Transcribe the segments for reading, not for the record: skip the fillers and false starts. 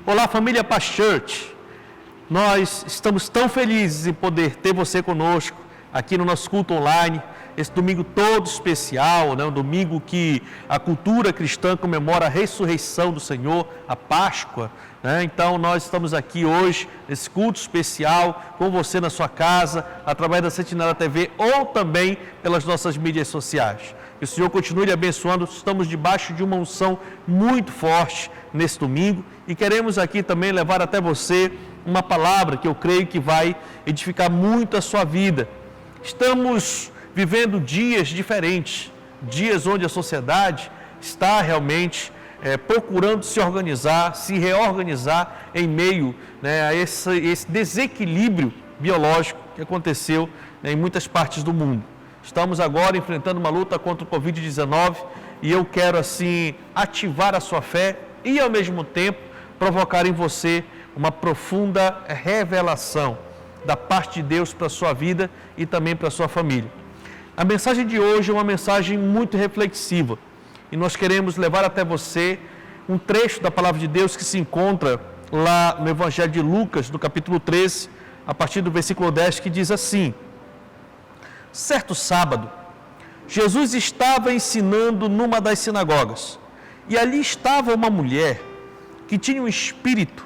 Olá, família Paz Church. Nós estamos tão felizes em poder ter você conosco aqui no nosso culto online, esse domingo todo especial, um domingo que a cultura cristã comemora a ressurreição do Senhor, a Páscoa. Então nós estamos aqui hoje, nesse culto especial, com você na sua casa, através da Sentinela TV ou também pelas nossas mídias sociais. Que o Senhor continue lhe abençoando. Estamos debaixo de uma unção muito forte nesse domingo e queremos aqui também levar até você uma palavra que eu creio que vai edificar muito a sua vida. Estamos vivendo dias diferentes, dias onde a sociedade está realmente procurando se organizar, se reorganizar em meio a esse desequilíbrio biológico que aconteceu em muitas partes do mundo. Estamos agora enfrentando uma luta contra o Covid-19 e eu quero assim ativar a sua fé e ao mesmo tempo provocar em você uma profunda revelação da parte de Deus para a sua vida e também para a sua família. A mensagem de hoje é uma mensagem muito reflexiva e nós queremos levar até você um trecho da palavra de Deus que se encontra lá no Evangelho de Lucas, no capítulo 13, a partir do versículo 10, que diz assim: certo sábado, Jesus estava ensinando numa das sinagogas e ali estava uma mulher que tinha um espírito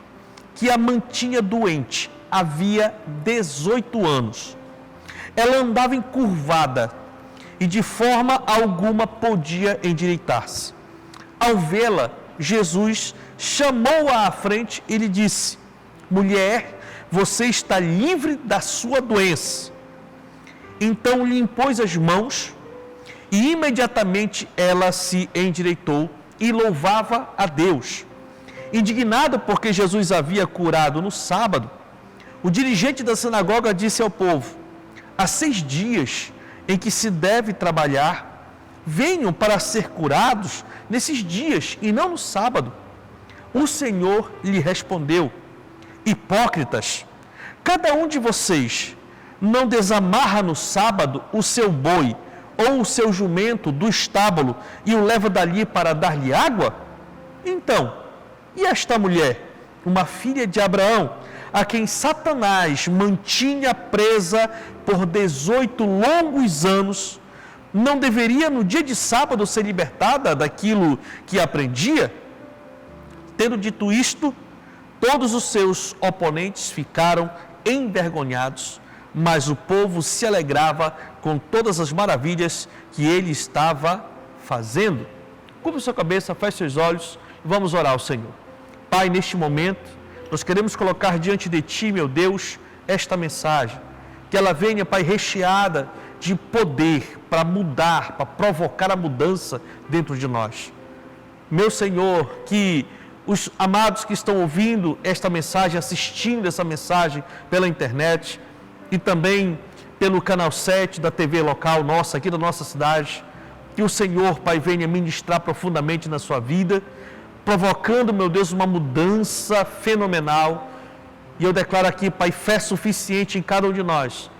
que a mantinha doente havia 18 anos. Ela andava encurvada e de forma alguma podia endireitar-se. Ao vê-la, Jesus chamou-a à frente e lhe disse: mulher, você está livre da sua doença. Então lhe impôs as mãos e imediatamente ela se endireitou e louvava a Deus. Indignado porque Jesus havia curado no sábado, o dirigente da sinagoga disse ao povo: há 6 dias em que se deve trabalhar, venham para ser curados nesses dias e não no sábado. O Senhor lhe respondeu: hipócritas, cada um de vocês não desamarra no sábado o seu boi ou o seu jumento do estábulo e o leva dali para dar-lhe água? Então, e esta mulher, uma filha de Abraão, a quem Satanás mantinha presa por 18 longos anos, não deveria no dia de sábado ser libertada daquilo que aprendia? Tendo dito isto, todos os seus oponentes ficaram envergonhados, mas o povo se alegrava com todas as maravilhas que ele estava fazendo. Curva sua cabeça, feche seus olhos e vamos orar ao Senhor. Pai, neste momento, nós queremos colocar diante de Ti, meu Deus, esta mensagem. Que ela venha, Pai, recheada de poder para mudar, para provocar a mudança dentro de nós. Meu Senhor, que os amados que estão ouvindo esta mensagem, assistindo essa mensagem pela internet e também pelo canal 7 da TV local nossa, aqui da nossa cidade, que o Senhor, Pai, venha ministrar profundamente na sua vida, provocando, meu Deus, uma mudança fenomenal. E eu declaro aqui, Pai, fé suficiente em cada um de nós,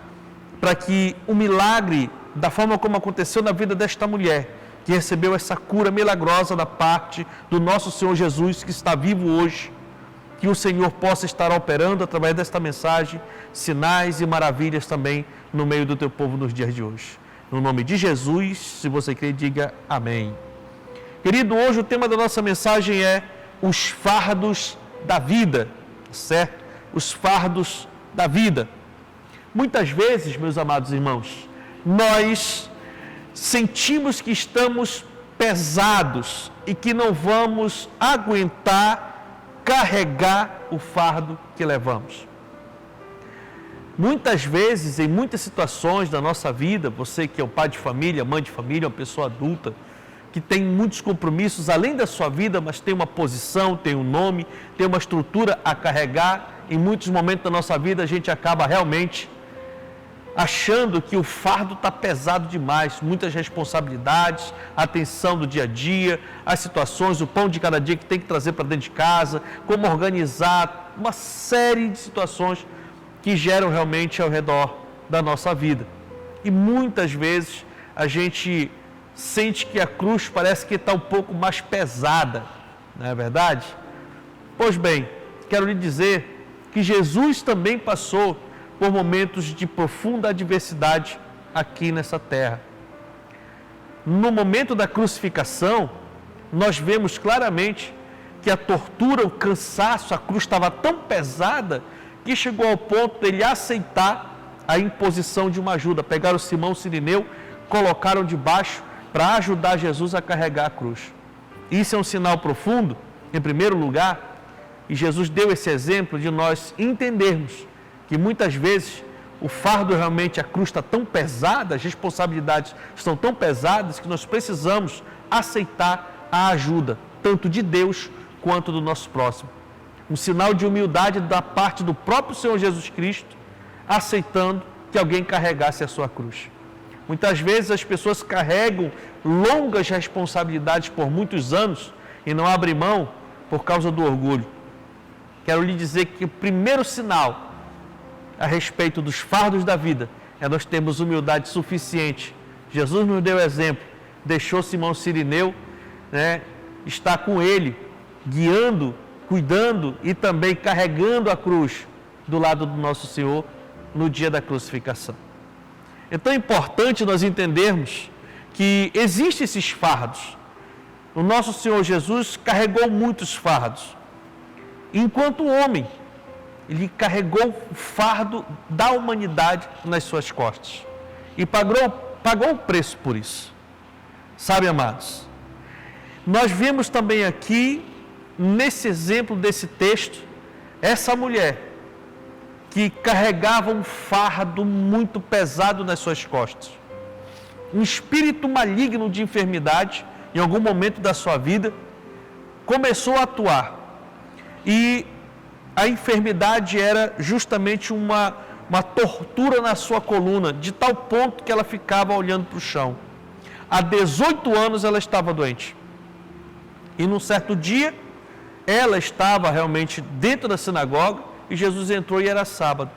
para que o milagre, da forma como aconteceu na vida desta mulher, que recebeu essa cura milagrosa da parte do nosso Senhor Jesus, que está vivo hoje, que o Senhor possa estar operando através desta mensagem, sinais e maravilhas também no meio do teu povo nos dias de hoje. No nome de Jesus, se você crê, diga amém. Querido, hoje o tema da nossa mensagem é os fardos da vida, certo? Os fardos da vida. Muitas vezes, meus amados irmãos, nós sentimos que estamos pesados e que não vamos aguentar carregar o fardo que levamos. Muitas vezes, em muitas situações da nossa vida, você que é o pai de família, mãe de família, uma pessoa adulta, que tem muitos compromissos além da sua vida, mas tem uma posição, tem um nome, tem uma estrutura a carregar. Em muitos momentos da nossa vida a gente acaba realmente achando que o fardo está pesado demais, muitas responsabilidades, a tensão do dia a dia, as situações, o pão de cada dia que tem que trazer para dentro de casa, como organizar, uma série de situações que geram realmente ao redor da nossa vida. E muitas vezes a gente sente que a cruz parece que está um pouco mais pesada, não é verdade? Pois bem, quero lhe dizer que Jesus também passou por momentos de profunda adversidade aqui nessa terra. No momento da crucificação, nós vemos claramente que a tortura, o cansaço, a cruz estava tão pesada que chegou ao ponto dele aceitar a imposição de uma ajuda. Pegaram Simão Cirineu, colocaram debaixo para ajudar Jesus a carregar a cruz. Isso é um sinal profundo, em primeiro lugar, e Jesus deu esse exemplo de nós entendermos que muitas vezes o fardo realmente, a cruz está tão pesada, as responsabilidades estão tão pesadas que nós precisamos aceitar a ajuda, tanto de Deus quanto do nosso próximo. Um sinal de humildade da parte do próprio Senhor Jesus Cristo, aceitando que alguém carregasse a sua cruz. Muitas vezes as pessoas carregam longas responsabilidades por muitos anos e não abrem mão por causa do orgulho. Quero lhe dizer que o primeiro sinal a respeito dos fardos da vida é nós termos humildade suficiente. Jesus nos deu exemplo, deixou Simão Cirineu, está com ele, guiando, cuidando e também carregando a cruz do lado do nosso Senhor no dia da crucificação. Então é importante nós entendermos que existem esses fardos. O nosso Senhor Jesus carregou muitos fardos. Enquanto homem, ele carregou o fardo da humanidade nas suas costas. E pagou o preço por isso. Sabe, amados? Nós vemos também aqui, nesse exemplo desse texto, essa mulher que carregava um fardo muito pesado nas suas costas. Um espírito maligno de enfermidade, em algum momento da sua vida, começou a atuar. E a enfermidade era justamente uma tortura na sua coluna, de tal ponto que ela ficava olhando para o chão. Há 18 anos ela estava doente. E num certo dia, ela estava realmente dentro da sinagoga e Jesus entrou e era sábado.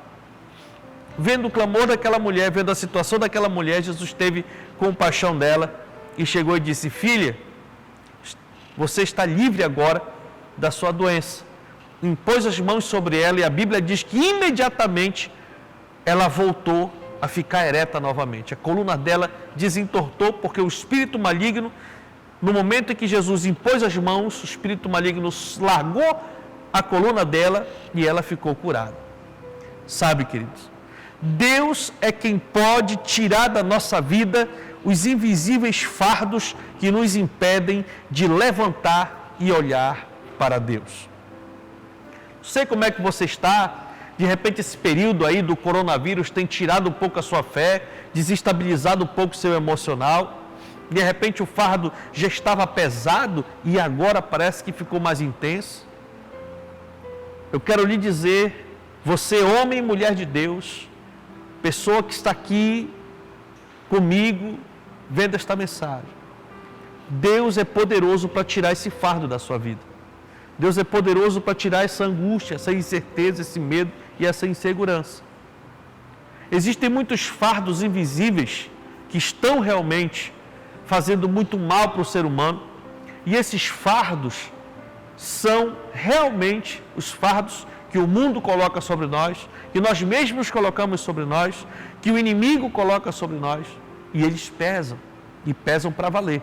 Vendo o clamor daquela mulher, vendo a situação daquela mulher, Jesus teve compaixão dela e chegou e disse: filha, você está livre agora da sua doença. Impôs as mãos sobre ela e a Bíblia diz que imediatamente ela voltou a ficar ereta novamente. A coluna dela desentortou porque o espírito maligno, no momento em que Jesus impôs as mãos, o espírito maligno largou a coluna dela e ela ficou curada. Sabe, queridos, Deus é quem pode tirar da nossa vida os invisíveis fardos que nos impedem de levantar e olhar para Deus. Não sei como é que você está, de repente esse período aí do coronavírus tem tirado um pouco a sua fé, desestabilizado um pouco o seu emocional, de repente o fardo já estava pesado e agora parece que ficou mais intenso. Eu quero lhe dizer, você homem e mulher de Deus, pessoa que está aqui comigo, vendo esta mensagem, Deus é poderoso para tirar esse fardo da sua vida. Deus é poderoso para tirar essa angústia, essa incerteza, esse medo e essa insegurança. Existem muitos fardos invisíveis que estão realmente fazendo muito mal para o ser humano, e esses fardos são realmente os fardos que o mundo coloca sobre nós, que nós mesmos colocamos sobre nós, que o inimigo coloca sobre nós, e eles pesam, e pesam para valer.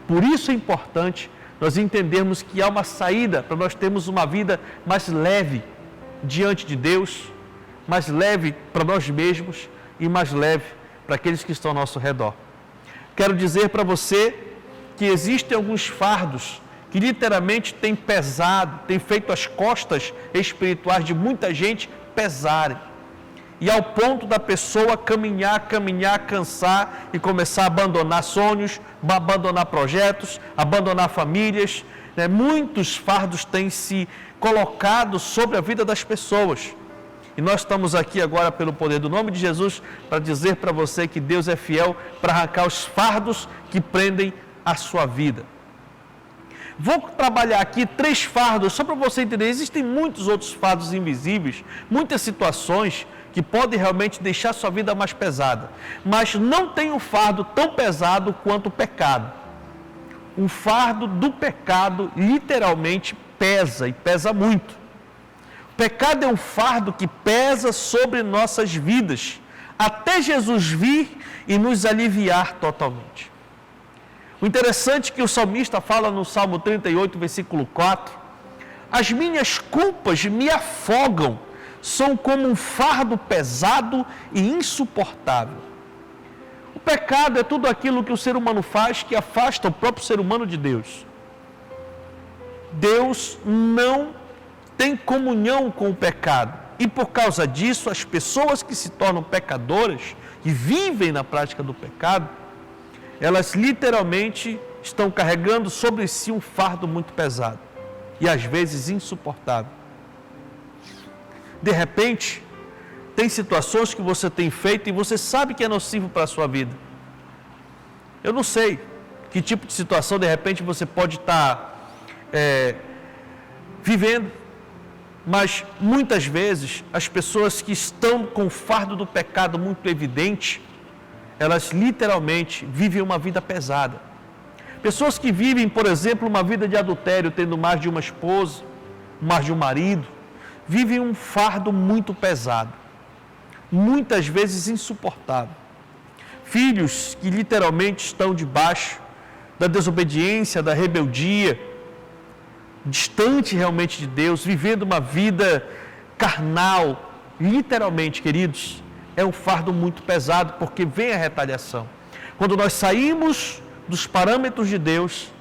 Por isso é importante nós entendermos que há uma saída para nós termos uma vida mais leve diante de Deus, mais leve para nós mesmos e mais leve para aqueles que estão ao nosso redor. Quero dizer para você que existem alguns fardos que literalmente têm pesado, têm feito as costas espirituais de muita gente pesarem. E ao ponto da pessoa caminhar, cansar e começar a abandonar sonhos, abandonar projetos, abandonar famílias. Muitos fardos têm se colocado sobre a vida das pessoas. E nós estamos aqui agora, pelo poder do nome de Jesus, para dizer para você que Deus é fiel para arrancar os fardos que prendem a sua vida. Vou trabalhar aqui 3 fardos, só para você entender. Existem muitos outros fardos invisíveis, muitas situações que podem realmente deixar a sua vida mais pesada. Mas não tem um fardo tão pesado quanto o pecado. O fardo do pecado literalmente pesa, e pesa muito. Pecado é um fardo que pesa sobre nossas vidas, até Jesus vir e nos aliviar totalmente. O interessante é que o salmista fala no Salmo 38, versículo 4, as minhas culpas me afogam, são como um fardo pesado e insuportável. O pecado é tudo aquilo que o ser humano faz que afasta o próprio ser humano de Deus. Deus não tem comunhão com o pecado. E por causa disso, as pessoas que se tornam pecadoras, que vivem na prática do pecado, elas literalmente estão carregando sobre si um fardo muito pesado e às vezes insuportável. De repente, tem situações que você tem feito e você sabe que é nocivo para a sua vida. Eu não sei que tipo de situação de repente você pode estar vivendo, mas muitas vezes as pessoas que estão com o fardo do pecado muito evidente, elas literalmente vivem uma vida pesada. Pessoas que vivem, por exemplo, uma vida de adultério, tendo mais de uma esposa, mais de um marido, vivem um fardo muito pesado, muitas vezes insuportável. Filhos que literalmente estão debaixo da desobediência, da rebeldia, distante realmente de Deus, vivendo uma vida carnal, literalmente, queridos, é um fardo muito pesado, porque vem a retaliação. Quando nós saímos dos parâmetros de Deus,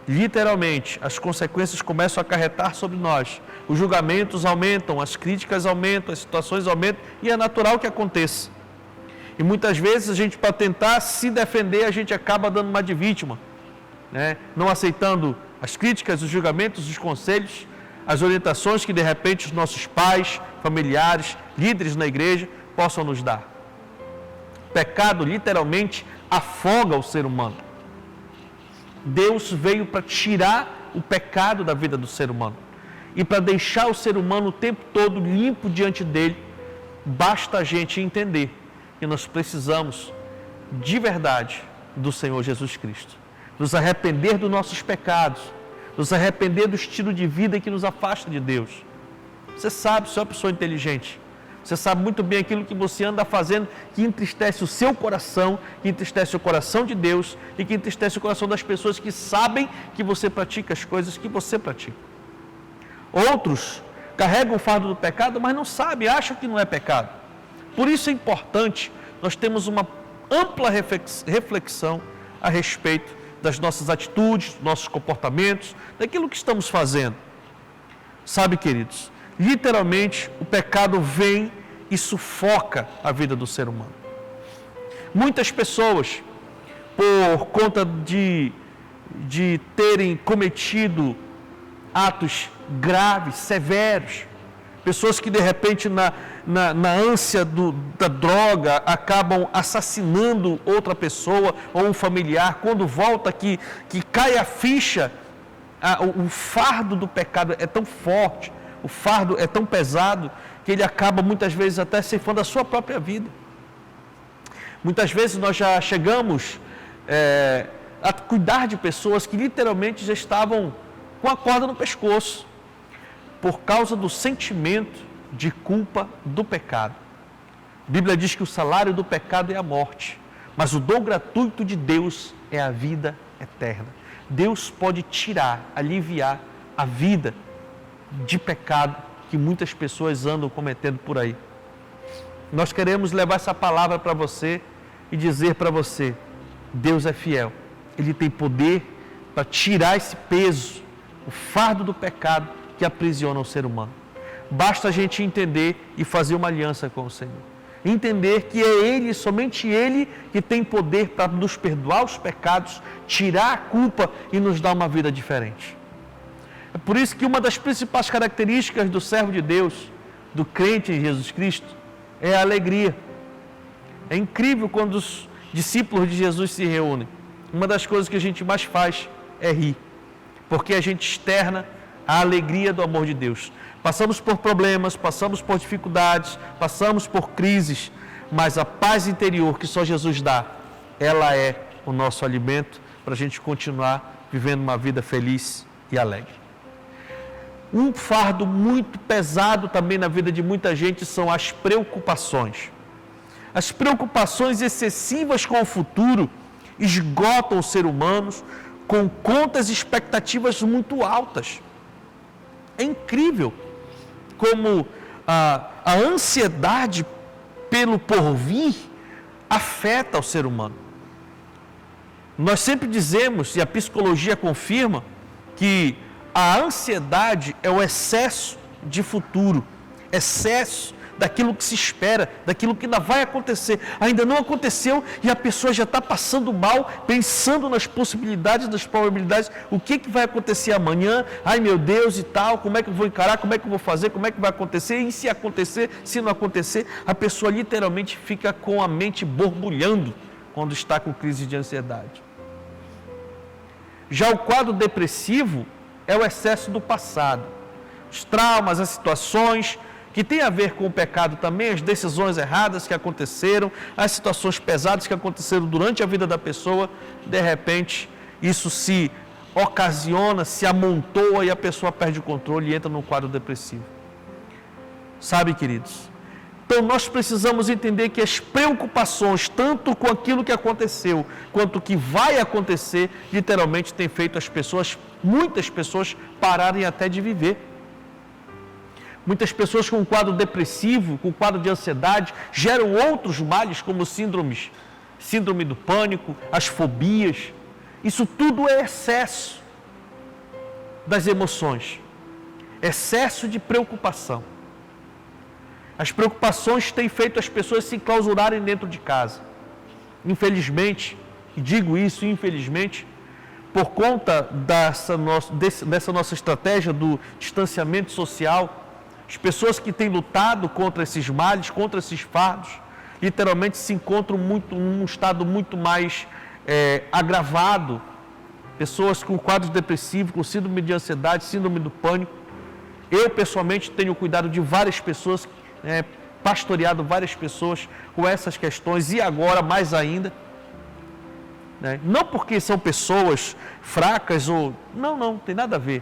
literalmente, as consequências começam a acarretar sobre nós. Os julgamentos aumentam, as críticas aumentam, as situações aumentam, e é natural que aconteça. E muitas vezes a gente, para tentar se defender, a gente acaba dando uma de vítima, né? Não aceitando as críticas, os julgamentos, os conselhos, as orientações que de repente os nossos pais, familiares, líderes na igreja possam nos dar. O pecado literalmente afoga o ser humano. Deus veio para tirar o pecado da vida do ser humano e para deixar o ser humano o tempo todo limpo diante dele. Basta a gente entender que nós precisamos de verdade do Senhor Jesus Cristo, nos arrepender dos nossos pecados, nos arrepender do estilo de vida que nos afasta de Deus. Você sabe, você é uma pessoa inteligente, você sabe muito bem aquilo que você anda fazendo que entristece o seu coração, que entristece o coração de Deus e que entristece o coração das pessoas que sabem que você pratica as coisas que você pratica. Outros carregam o fardo do pecado, mas não sabem, acham que não é pecado. Por isso é importante nós termos uma ampla reflexão a respeito das nossas atitudes, dos nossos comportamentos, daquilo que estamos fazendo. Sabe, queridos, literalmente o pecado vem e sufoca a vida do ser humano. Muitas pessoas, por conta de terem cometido atos graves, severos, pessoas que de repente na ânsia da droga acabam assassinando outra pessoa ou um familiar, quando volta que cai a ficha, o fardo do pecado é tão forte, o fardo é tão pesado, que ele acaba muitas vezes até ceifando a sua própria vida. Muitas vezes nós já chegamos a cuidar de pessoas que literalmente já estavam com a corda no pescoço, por causa do sentimento de culpa do pecado. A Bíblia diz que o salário do pecado é a morte, mas o dom gratuito de Deus é a vida eterna. Deus pode tirar, aliviar a vida de pecado que muitas pessoas andam cometendo por aí. Nós queremos levar essa palavra para você e dizer para você: Deus é fiel, Ele tem poder para tirar esse peso, o fardo do pecado que aprisiona o ser humano. Basta a gente entender e fazer uma aliança com o Senhor. Entender que é Ele, somente Ele, que tem poder para nos perdoar os pecados, tirar a culpa e nos dar uma vida diferente. É por isso que uma das principais características do servo de Deus, do crente em Jesus Cristo, é a alegria. É incrível quando os discípulos de Jesus se reúnem. Uma das coisas que a gente mais faz é rir, porque a gente externa a alegria do amor de Deus. Passamos por problemas, passamos por dificuldades, passamos por crises, mas a paz interior que só Jesus dá, ela é o nosso alimento para a gente continuar vivendo uma vida feliz e alegre. Um fardo muito pesado também na vida de muita gente são as preocupações. As preocupações excessivas com o futuro esgotam os seres humanos com contas e expectativas muito altas. É incrível como a ansiedade pelo porvir afeta o ser humano. Nós sempre dizemos, e a psicologia confirma, que a ansiedade é o excesso de futuro, excesso daquilo que se espera, daquilo que ainda vai acontecer. Ainda não aconteceu e a pessoa já está passando mal, pensando nas possibilidades, nas probabilidades, o que vai acontecer amanhã, ai meu Deus e tal, como é que eu vou encarar, como é que eu vou fazer, como é que vai acontecer, e se acontecer, se não acontecer, a pessoa literalmente fica com a mente borbulhando quando está com crise de ansiedade. Já o quadro depressivo é o excesso do passado, os traumas, as situações que tem a ver com o pecado também, as decisões erradas que aconteceram, as situações pesadas que aconteceram durante a vida da pessoa, de repente, isso se ocasiona, se amontoa e a pessoa perde o controle e entra num quadro depressivo. Sabe, queridos? Então, nós precisamos entender que as preocupações, tanto com aquilo que aconteceu, quanto o que vai acontecer, literalmente tem feito as pessoas, muitas pessoas, pararem até de viver. Muitas pessoas com quadro depressivo, com quadro de ansiedade, geram outros males como síndrome do pânico, as fobias. Isso tudo é excesso das emoções, excesso de preocupação. As preocupações têm feito as pessoas se enclausurarem dentro de casa. Infelizmente, e digo isso infelizmente, por conta dessa nossa estratégia do distanciamento social, as pessoas que têm lutado contra esses males, contra esses fardos, literalmente se encontram num estado muito mais agravado. Pessoas com quadros depressivos, com síndrome de ansiedade, síndrome do pânico. Eu, pessoalmente, tenho cuidado de várias pessoas, pastoreado várias pessoas com essas questões e agora mais ainda. Não porque são pessoas fracas ou... Não, tem nada a ver.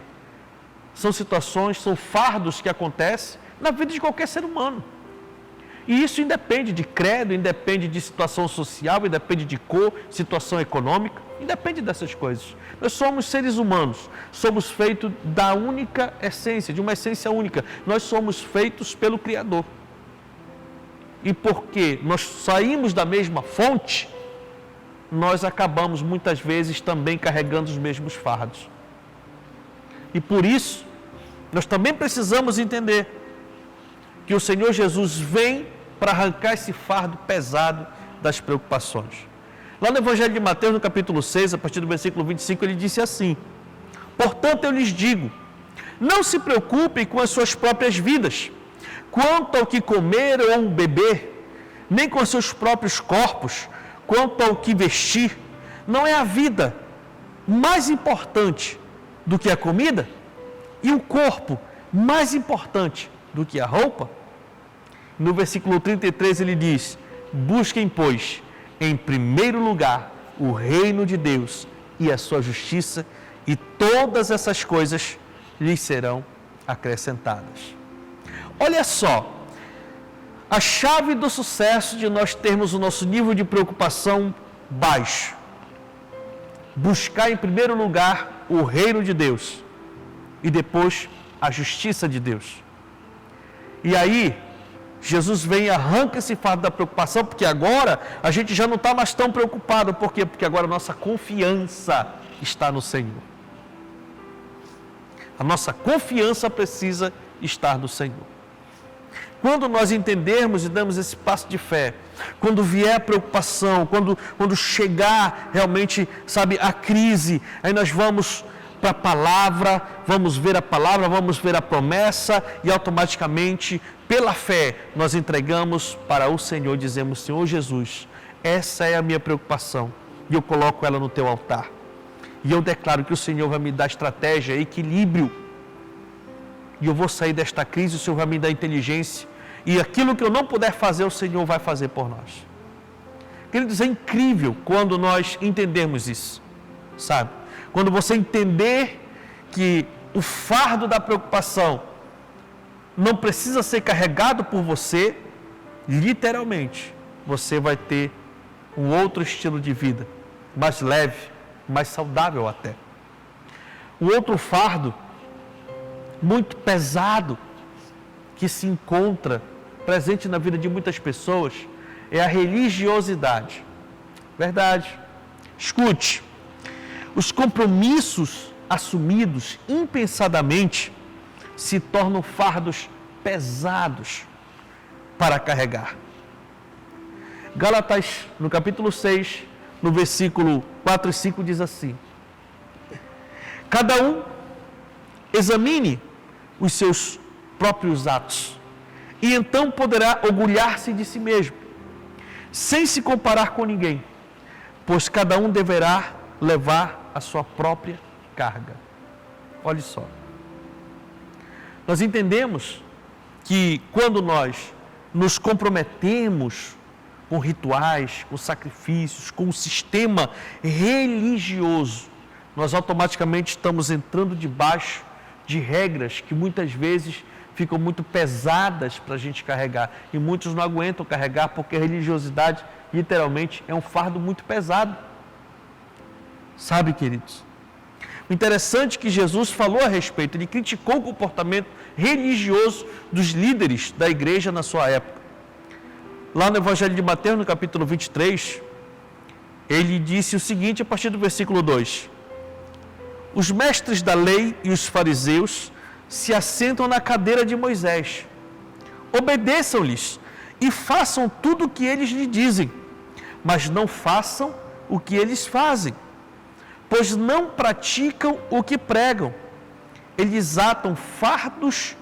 São situações, são fardos que acontecem na vida de qualquer ser humano. E isso independe de credo, independe de situação social, independe de cor, situação econômica, independe dessas coisas. Nós somos seres humanos, somos feitos da única essência, de uma essência única. Nós somos feitos pelo Criador. E porque nós saímos da mesma fonte, nós acabamos muitas vezes também carregando os mesmos fardos. E por isso, nós também precisamos entender que o Senhor Jesus vem para arrancar esse fardo pesado das preocupações. Lá no Evangelho de Mateus, no capítulo 6, a partir do versículo 25, ele disse assim: portanto, eu lhes digo, não se preocupem com as suas próprias vidas, quanto ao que comer ou beber, nem com os seus próprios corpos, quanto ao que vestir. Não é a vida mais importante do que a comida? E o corpo mais importante do que a roupa? No versículo 33 ele diz: busquem, pois, em primeiro lugar o reino de Deus e a sua justiça, e todas essas coisas lhes serão acrescentadas. Olha só, a chave do sucesso de nós termos o nosso nível de preocupação baixo. Buscar em primeiro lugar o reino de Deus e depois a justiça de Deus. E aí, Jesus vem e arranca esse fardo da preocupação, porque agora a gente já não está mais tão preocupado. Por quê? Porque agora a nossa confiança está no Senhor. A nossa confiança precisa estar no Senhor. Quando nós entendermos e damos esse passo de fé, quando vier a preocupação, quando chegar realmente, a crise, aí nós vamos para a palavra, vamos ver a palavra, vamos ver a promessa e automaticamente, pela fé, nós entregamos para o Senhor, dizemos: Senhor Jesus, essa é a minha preocupação e eu coloco ela no teu altar. E eu declaro que o Senhor vai me dar estratégia, equilíbrio, e eu vou sair desta crise, o Senhor vai me dar inteligência, e aquilo que eu não puder fazer, o Senhor vai fazer por nós. Queridos, é incrível quando nós entendemos isso, sabe? Quando você entender que o fardo da preocupação não precisa ser carregado por você, literalmente, você vai ter um outro estilo de vida, mais leve, mais saudável até. O outro fardo, muito pesado, que se encontra presente na vida de muitas pessoas, é a religiosidade. Verdade. Escute, os compromissos assumidos impensadamente se tornam fardos pesados para carregar. Gálatas, no capítulo 6, no versículo 4 e 5, diz assim: cada um examine os seus próprios atos, e então poderá orgulhar-se de si mesmo, sem se comparar com ninguém, pois cada um deverá levar a sua própria carga. Olhe só. Nós entendemos que quando nós nos comprometemos com rituais, com sacrifícios, com um sistema religioso, nós automaticamente estamos entrando debaixo de regras que muitas vezes ficam muito pesadas para a gente carregar. E muitos não aguentam carregar porque a religiosidade, literalmente, é um fardo muito pesado. Sabe, queridos? O interessante é que Jesus falou a respeito, ele criticou o comportamento religioso dos líderes da igreja na sua época. Lá no Evangelho de Mateus, no capítulo 23, ele disse o seguinte a partir do versículo 2: os mestres da lei e os fariseus se assentam na cadeira de Moisés. Obedeçam-lhes e façam tudo o que eles lhe dizem, mas não façam o que eles fazem, pois não praticam o que pregam. Eles atam fardos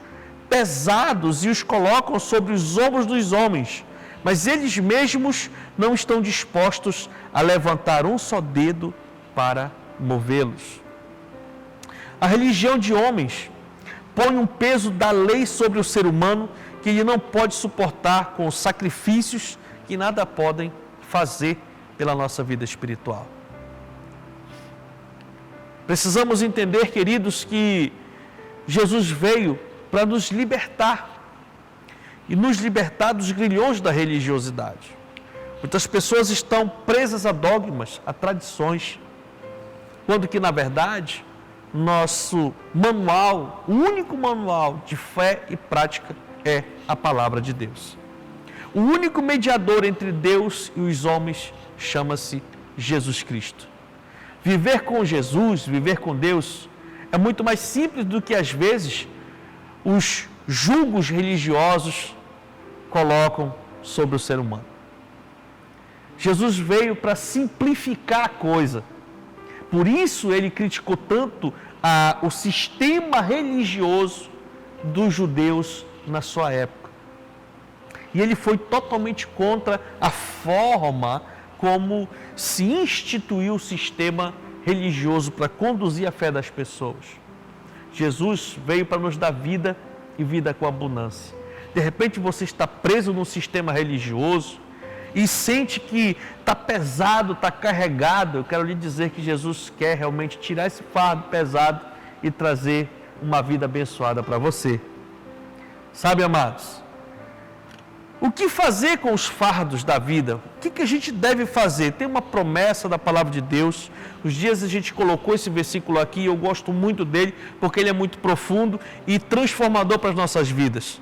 pesados e os colocam sobre os ombros dos homens, mas eles mesmos não estão dispostos a levantar um só dedo para movê-los. A religião de homens põe um peso da lei sobre o ser humano que ele não pode suportar com sacrifícios que nada podem fazer pela nossa vida espiritual. Precisamos entender, queridos, que Jesus veio para nos libertar e nos libertar dos grilhões da religiosidade. Muitas pessoas estão presas a dogmas, a tradições, quando que, na verdade, nosso manual, o único manual de fé e prática é a palavra de Deus. O único mediador entre Deus e os homens chama-se Jesus Cristo. Viver com Jesus, viver com Deus, é muito mais simples do que, às vezes, os julgos religiosos colocam sobre o ser humano. Jesus veio para simplificar a coisa. Por isso ele criticou tanto o sistema religioso dos judeus na sua época. E ele foi totalmente contra a forma como se instituiu o sistema religioso para conduzir a fé das pessoas. Jesus veio para nos dar vida e vida com abundância. De repente você está preso num sistema religioso e sente que está pesado, está carregado. Eu quero lhe dizer que Jesus quer realmente tirar esse fardo pesado e trazer uma vida abençoada para você. Sabe, amados, o que fazer com os fardos da vida? O que a gente deve fazer? Tem uma promessa da palavra de Deus. Os dias a gente colocou esse versículo aqui e eu gosto muito dele porque ele é muito profundo e transformador para as nossas vidas.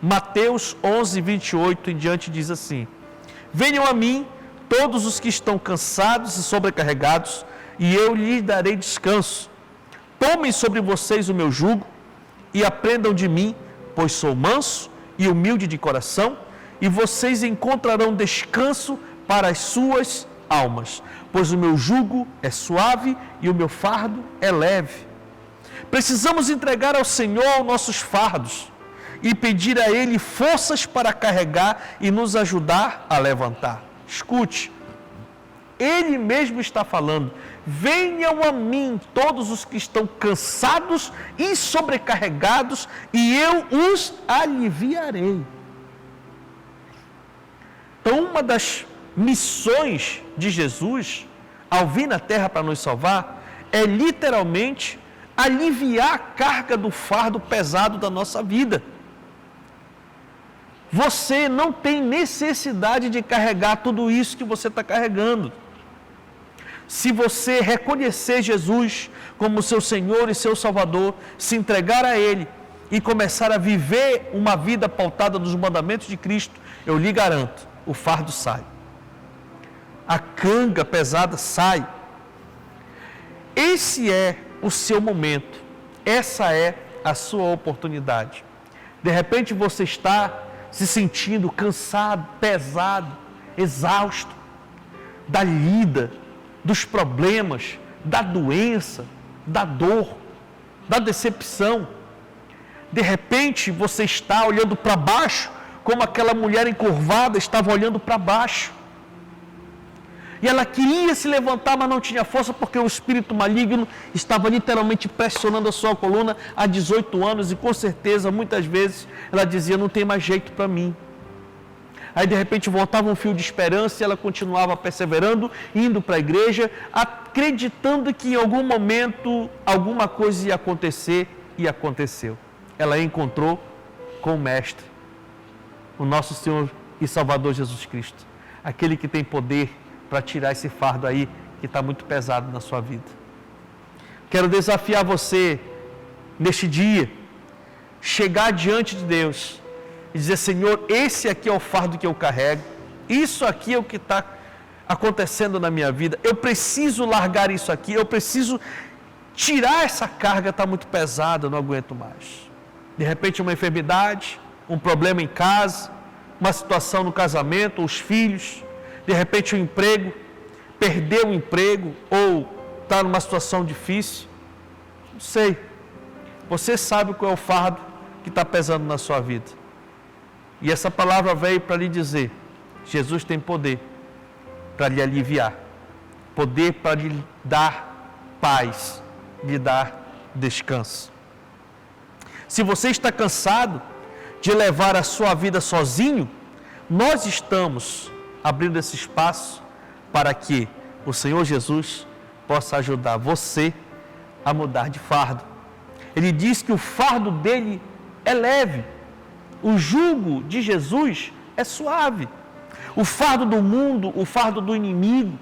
Mateus 11, 28 em diante diz assim: venham a mim todos os que estão cansados e sobrecarregados, e eu lhes darei descanso. Tomem sobre vocês o meu jugo e aprendam de mim, pois sou manso e humilde de coração, e vocês encontrarão descanso para as suas almas, pois o meu jugo é suave e o meu fardo é leve. Precisamos entregar ao Senhor nossos fardos e pedir a Ele forças para carregar e nos ajudar a levantar. Escute, Ele mesmo está falando: venham a mim todos os que estão cansados e sobrecarregados, e eu os aliviarei. Então, uma das missões de Jesus, ao vir na terra para nos salvar, é literalmente aliviar a carga do fardo pesado da nossa vida. Você não tem necessidade de carregar tudo isso que você está carregando. Se você reconhecer Jesus como seu Senhor e seu Salvador, se entregar a Ele e começar a viver uma vida pautada nos mandamentos de Cristo, eu lhe garanto, o fardo sai. A canga pesada sai. Esse é o seu momento. Essa é a sua oportunidade. De repente você está se sentindo cansado, pesado, exausto da lida, dos problemas, da doença, da dor, da decepção. De repente você está olhando para baixo, como aquela mulher encurvada estava olhando para baixo. E ela queria se levantar, mas não tinha força, porque o espírito maligno estava literalmente pressionando a sua coluna há 18 anos, e com certeza, muitas vezes, ela dizia, não tem mais jeito para mim. Aí, de repente, voltava um fio de esperança e ela continuava perseverando, indo para a igreja, acreditando que em algum momento, alguma coisa ia acontecer, e aconteceu. Ela encontrou com o Mestre, o nosso Senhor e Salvador Jesus Cristo, aquele que tem poder para tirar esse fardo aí que está muito pesado na sua vida. Quero desafiar você neste dia, chegar diante de Deus e dizer, Senhor, esse aqui é o fardo que eu carrego, isso aqui é o que está acontecendo na minha vida, eu preciso largar isso aqui, eu preciso tirar essa carga, está muito pesada, eu não aguento mais. De repente uma enfermidade, um problema em casa, uma situação no casamento, os filhos, de repente o emprego, perdeu o emprego ou está numa situação difícil, não sei, você sabe qual é o fardo que está pesando na sua vida, e essa palavra veio para lhe dizer, Jesus tem poder para lhe aliviar, poder para lhe dar paz, lhe dar descanso. Se você está cansado de levar a sua vida sozinho, nós estamos abrindo esse espaço para que o Senhor Jesus possa ajudar você a mudar de fardo. Ele diz que o fardo dele é leve, o jugo de Jesus é suave. O fardo do mundo, o fardo do inimigo,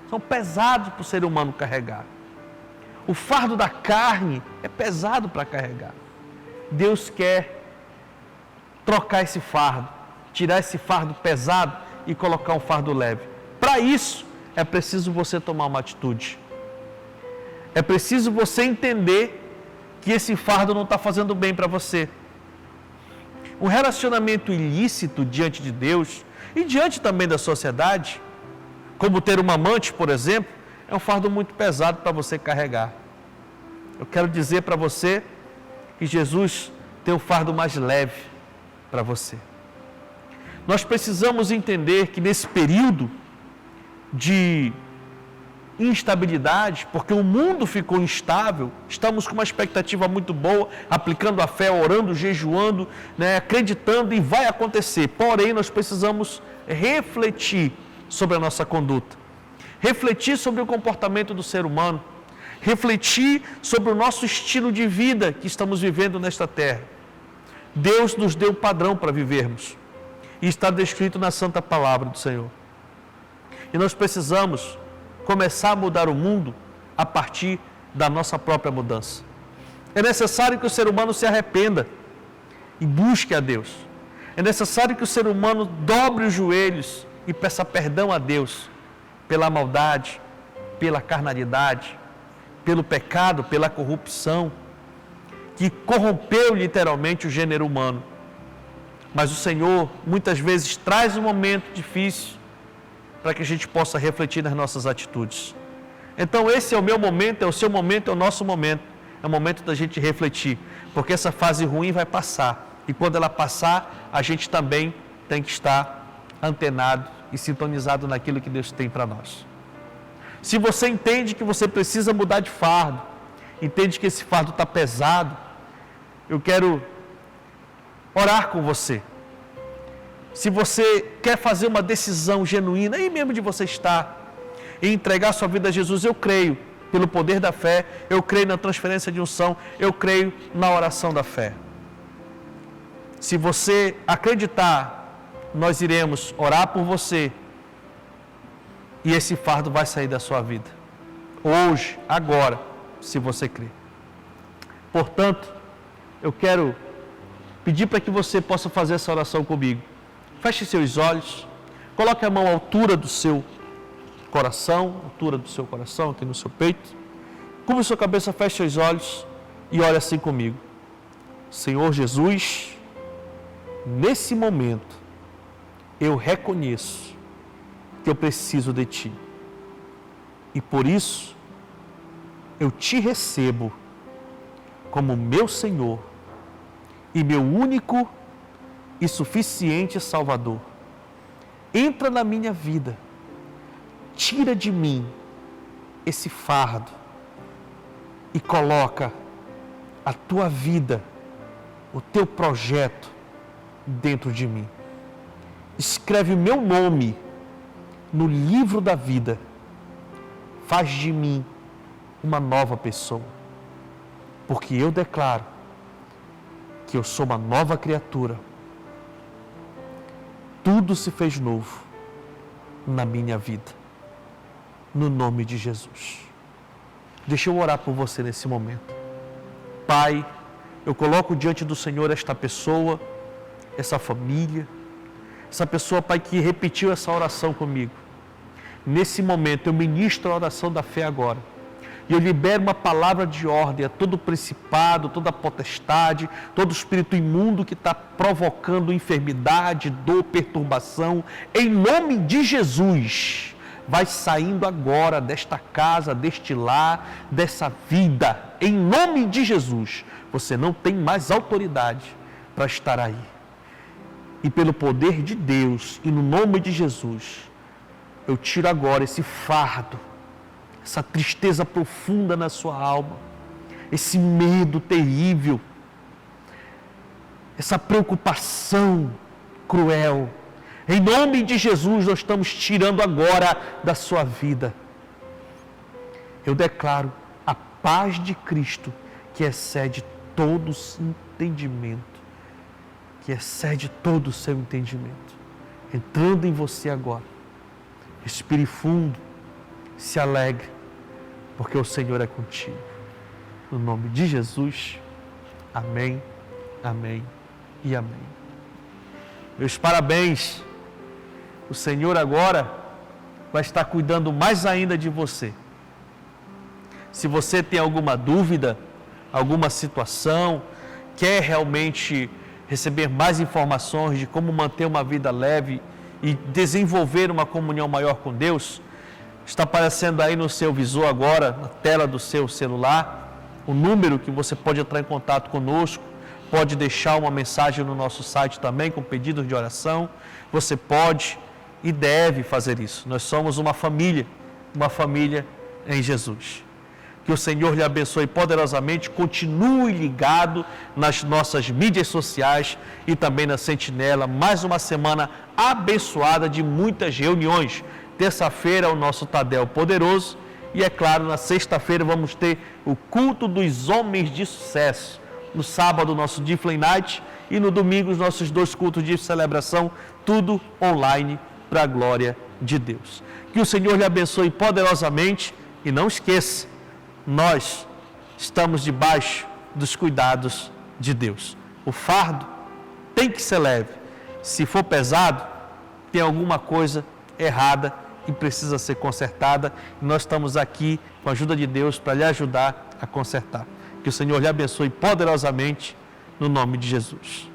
são pesados para o ser humano carregar. O fardo da carne é pesado para carregar. Deus quer trocar esse fardo, tirar esse fardo pesado e colocar um fardo leve. Para isso, é preciso você tomar uma atitude. É preciso você entender que esse fardo não está fazendo bem para você. Um relacionamento ilícito diante de Deus e diante também da sociedade, como ter uma amante, por exemplo, é um fardo muito pesado para você carregar. Eu quero dizer para você que Jesus tem um fardo mais leve para você. Nós precisamos entender que nesse período de instabilidade, porque o mundo ficou instável, estamos com uma expectativa muito boa, aplicando a fé, orando, jejuando, acreditando, e vai acontecer. Porém, nós precisamos refletir sobre a nossa conduta, refletir sobre o comportamento do ser humano, refletir sobre o nosso estilo de vida que estamos vivendo nesta terra. Deus nos deu um padrão para vivermos, e está descrito na Santa Palavra do Senhor. E nós precisamos começar a mudar o mundo a partir da nossa própria mudança. É necessário que o ser humano se arrependa e busque a Deus. É necessário que o ser humano dobre os joelhos e peça perdão a Deus pela maldade, pela carnalidade, pelo pecado, pela corrupção, que corrompeu literalmente o gênero humano. Mas o Senhor muitas vezes traz um momento difícil para que a gente possa refletir nas nossas atitudes. Então esse é o meu momento, é o seu momento, é o nosso momento. É o momento da gente refletir, porque essa fase ruim vai passar. E quando ela passar, a gente também tem que estar antenado e sintonizado naquilo que Deus tem para nós. Se você entende que você precisa mudar de fardo, entende que esse fardo está pesado, eu quero orar com você. Se você quer fazer uma decisão genuína, aí mesmo de você estar e entregar sua vida a Jesus, eu creio pelo poder da fé, eu creio na transferência de unção, eu creio na oração da fé. Se você acreditar, nós iremos orar por você e esse fardo vai sair da sua vida. Hoje, agora, se você crer. Portanto, eu quero pedir para que você possa fazer essa oração comigo. Feche seus olhos, coloque a mão à altura do seu coração, aqui no seu peito. Cubra sua cabeça, feche seus olhos e ore assim comigo. Senhor Jesus, nesse momento, eu reconheço que eu preciso de Ti. E por isso, eu Te recebo como meu Senhor e meu único e suficiente Salvador. Entra na minha vida, tira de mim esse fardo e coloca a Tua vida, o Teu projeto dentro de mim. Escreve o meu nome no livro da vida. Faz de mim uma nova pessoa. Porque eu declaro que eu sou uma nova criatura. Tudo se fez novo na minha vida. No nome de Jesus. Deixa eu orar por você nesse momento. Pai, eu coloco diante do Senhor esta pessoa, essa família, essa pessoa, Pai, que repetiu essa oração comigo. Nesse momento, eu ministro a oração da fé agora. E eu libero uma palavra de ordem a todo principado, toda potestade, todo espírito imundo que está provocando enfermidade, dor, perturbação. Em nome de Jesus, vai saindo agora desta casa, deste lar, dessa vida. Em nome de Jesus, você não tem mais autoridade para estar aí. E pelo poder de Deus e no nome de Jesus, eu tiro agora esse fardo, essa tristeza profunda na sua alma, esse medo terrível, essa preocupação cruel. Em nome de Jesus, nós estamos tirando agora da sua vida. Eu declaro a paz de Cristo, que excede todo entendimento, que excede todo o seu entendimento, entrando em você agora. Respire fundo, se alegre, porque o Senhor é contigo. No nome de Jesus, amém, amém e amém. Meus parabéns. O Senhor agora vai estar cuidando mais ainda de você. Se você tem alguma dúvida, alguma situação, quer realmente receber mais informações de como manter uma vida leve e desenvolver uma comunhão maior com Deus, está aparecendo aí no seu visor agora, na tela do seu celular, o número que você pode entrar em contato conosco, pode deixar uma mensagem no nosso site também com pedidos de oração. Você pode e deve fazer isso. Nós somos uma família em Jesus. Que o Senhor lhe abençoe poderosamente, continue ligado nas nossas mídias sociais e também na Sentinela. Mais uma semana abençoada de muitas reuniões. Terça-feira é o nosso Tadel Poderoso e, é claro, na sexta-feira vamos ter o culto dos homens de sucesso. No sábado, o nosso Difflin Night e no domingo, os nossos 2 cultos de celebração, tudo online para a glória de Deus. Que o Senhor lhe abençoe poderosamente e não esqueça, nós estamos debaixo dos cuidados de Deus. O fardo tem que ser leve. Se for pesado, tem alguma coisa errada e precisa ser consertada. E nós estamos aqui com a ajuda de Deus para lhe ajudar a consertar. Que o Senhor lhe abençoe poderosamente no nome de Jesus.